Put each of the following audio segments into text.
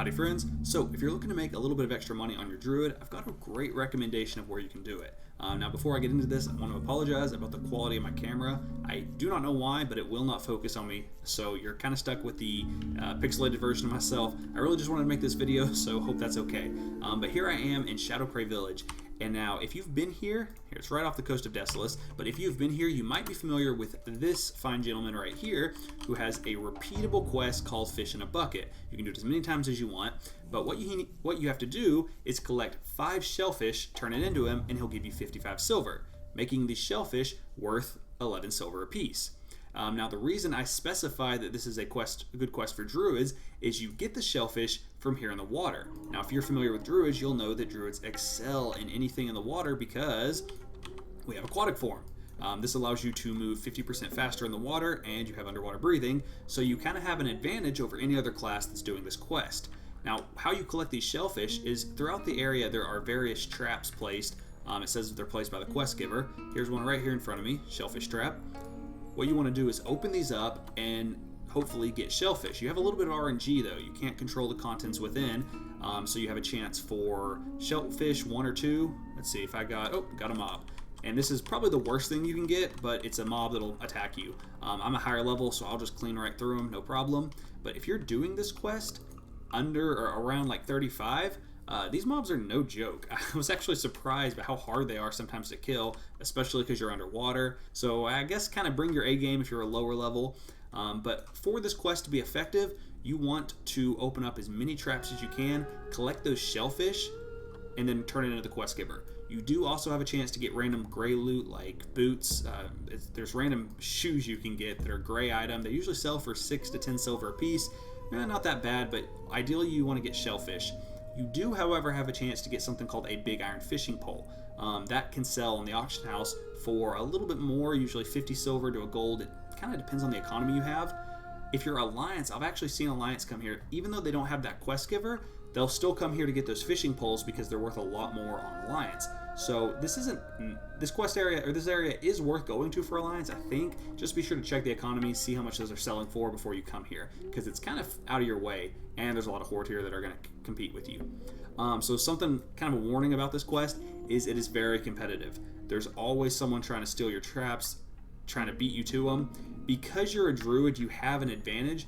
Howdy friends, so if you're looking to make a little bit of extra money on your Druid, I've got a great recommendation of where you can do it. Now before I get into this, I want to apologize about the quality of my camera. I do not know why, but it will not focus on me, so you're kind of stuck with the pixelated version of myself. I really just wanted to make this video, so hope that's okay. But here I am in Shadowprey Village. And now, if you've been here, it's right off the coast of Desolace, but if you've been here, you might be familiar with this fine gentleman right here, who has a repeatable quest called Fish in a Bucket. You can do it as many times as you want, but what you have to do is collect 5 shellfish, turn it into him, and he'll give you 55 silver, making these shellfish worth 11 silver apiece. Now the reason I specify that this is a good quest for druids is you get the shellfish from here in the water. Now if you're familiar with druids, you'll know that druids excel in anything in the water because we have aquatic form. This allows you to move 50% faster in the water, and you have underwater breathing, so you kind of have an advantage over any other class that's doing this quest. Now how you collect these shellfish is throughout the area there are various traps placed. It says that they're placed by the quest giver. Here's one right here in front of me, shellfish trap. What you want to do is open these up and hopefully get shellfish. You have a little bit of RNG though. You can't control the contents within, so you have a chance for shellfish 1 or 2. Let's see if I got a mob. And this is probably the worst thing you can get, but it's a mob that'll attack you. I'm a higher level, so I'll just clean right through them, no problem. But if you're doing this quest under or around like 35, these mobs are no joke. I was actually surprised by how hard they are sometimes to kill, especially because you're underwater. So I guess kind of bring your A game if you're a lower level. But for this quest to be effective, you want to open up as many traps as you can, collect those shellfish, and then turn it into the quest giver. You do also have a chance to get random gray loot like boots. There's random shoes you can get that are gray item. They usually sell for 6 to 10 silver a piece. Not that bad, but ideally you want to get shellfish. You do, however, have a chance to get something called a big iron fishing pole. That can sell in the auction house for a little bit more, usually 50 silver to a gold. It kind of depends on the economy you have. If you're Alliance, I've actually seen Alliance come here. Even though they don't have that quest giver, they'll still come here to get those fishing poles because they're worth a lot more on Alliance. So this quest area, or this area is worth going to for Alliance, I think. Just be sure to check the economy, see how much those are selling for before you come here, because it's kind of out of your way, and there's a lot of Horde here that are going to compete with you. So something kind of a warning about this quest is it is very competitive. There's always someone trying to steal your traps, trying to beat you to them. Because you're a druid, you have an advantage.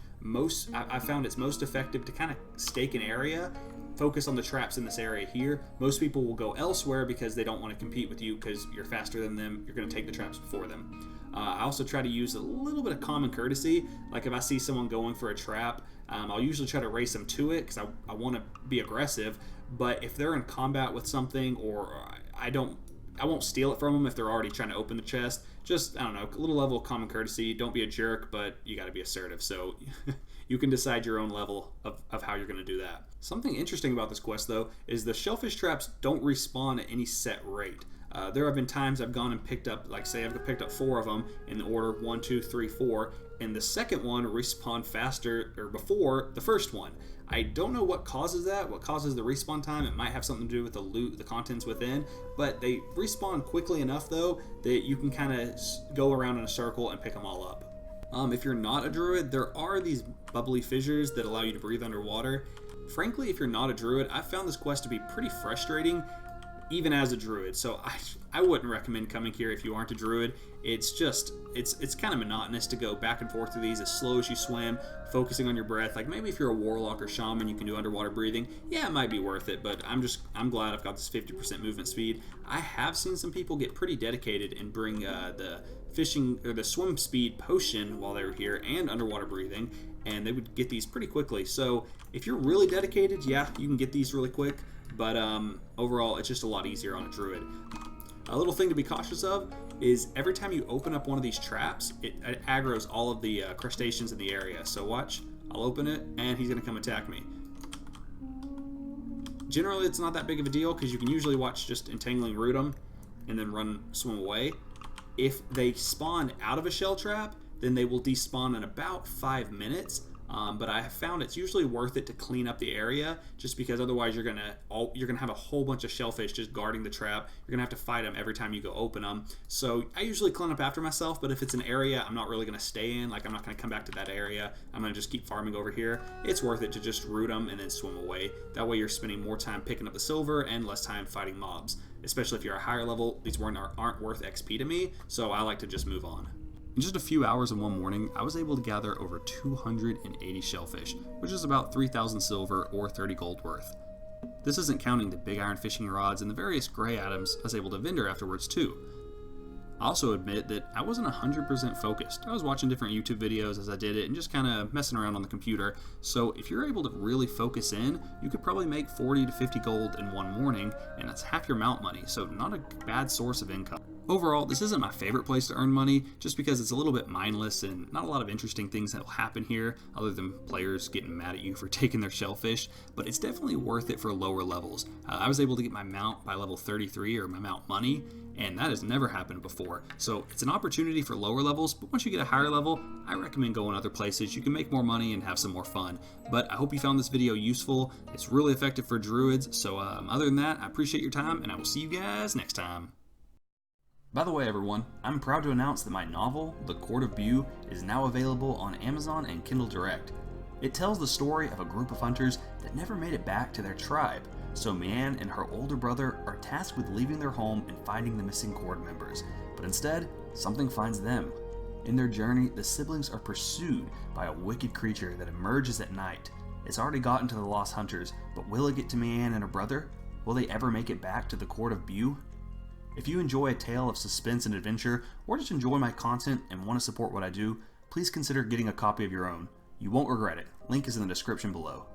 I found it's most effective to kind of stake an area, focus on the traps in this area here. Most people will go elsewhere because they don't want to compete with you because you're faster than them. You're going to take the traps before them. I also try to use a little bit of common courtesy. Like if I see someone going for a trap, I'll usually try to race them to it because I want to be aggressive. But if they're in combat with something, or I won't steal it from them if they're already trying to open the chest. Just, I don't know, a little level of common courtesy. Don't be a jerk, but you got to be assertive. So you can decide your own level of how you're going to do that. Something interesting about this quest, though, is the shellfish traps don't respawn at any set rate. There have been times I've gone and picked up, like say I've picked up 4 of them in the order 1, 2, 3, 4, and the second one respawned faster or before the first one. I don't know what causes that, what causes the respawn time. It might have something to do with the loot, the contents within, but they respawn quickly enough though that you can kind of go around in a circle and pick them all up. If you're not a druid, there are these bubbly fissures that allow you to breathe underwater. Frankly, if you're not a druid, I found this quest to be pretty frustrating even as a druid, so I wouldn't recommend coming here if you aren't a druid. It's kind of monotonous to go back and forth through these as slow as you swim, focusing on your breath. Like maybe if you're a warlock or shaman, you can do underwater breathing. Yeah, it might be worth it, but I'm glad I've got this 50% movement speed. I have seen some people get pretty dedicated and bring the fishing or the swim speed potion while they were here and underwater breathing, and they would get these pretty quickly. So if you're really dedicated, yeah, you can get these really quick. But overall, it's just a lot easier on a druid. A little thing to be cautious of is every time you open up one of these traps, it aggroes all of the crustaceans in the area. So watch, I'll open it, and he's going to come attack me. Generally, it's not that big of a deal because you can usually watch just entangling root them and then swim away. If they spawn out of a shell trap, then they will despawn in about 5 minutes. but I have found it's usually worth it to clean up the area, just because otherwise you're gonna have a whole bunch of shellfish just guarding the trap. You're gonna have to fight them every time you go open them. So I usually clean up after myself, but if it's an area I'm not really gonna stay in, like I'm not gonna come back to that area, I'm gonna just keep farming over here, it's worth it to just root them and then swim away. That way you're spending more time picking up the silver and less time fighting mobs. Especially if you're a higher level, these aren't worth XP to me, so I like to just move on. In just a few hours in one morning, I was able to gather over 280 shellfish, which is about 3,000 silver or 30 gold worth. This isn't counting the big iron fishing rods and the various gray items I was able to vendor afterwards too. I also admit that I wasn't 100% focused. I was watching different YouTube videos as I did it and just kind of messing around on the computer. So if you're able to really focus in, you could probably make 40 to 50 gold in one morning, and that's half your mount money, so not a bad source of income. Overall, this isn't my favorite place to earn money, just because it's a little bit mindless and not a lot of interesting things that will happen here, other than players getting mad at you for taking their shellfish, but it's definitely worth it for lower levels. I was able to get my mount by level 33, or my mount money, and that has never happened before. So it's an opportunity for lower levels, but once you get a higher level, I recommend going other places. You can make more money and have some more fun. But I hope you found this video useful. It's really effective for druids, so other than that, I appreciate your time, and I will see you guys next time. By the way, everyone, I'm proud to announce that my novel, The Court of Bu, is now available on Amazon and Kindle Direct. It tells the story of a group of hunters that never made it back to their tribe, so Mian and her older brother are tasked with leaving their home and finding the missing Horde members, but instead, something finds them. In their journey, the siblings are pursued by a wicked creature that emerges at night. It's already gotten to the lost hunters, but will it get to Mian and her brother? Will they ever make it back to the Court of Bu? If you enjoy a tale of suspense and adventure, or just enjoy my content and want to support what I do, please consider getting a copy of your own. You won't regret it. Link is in the description below.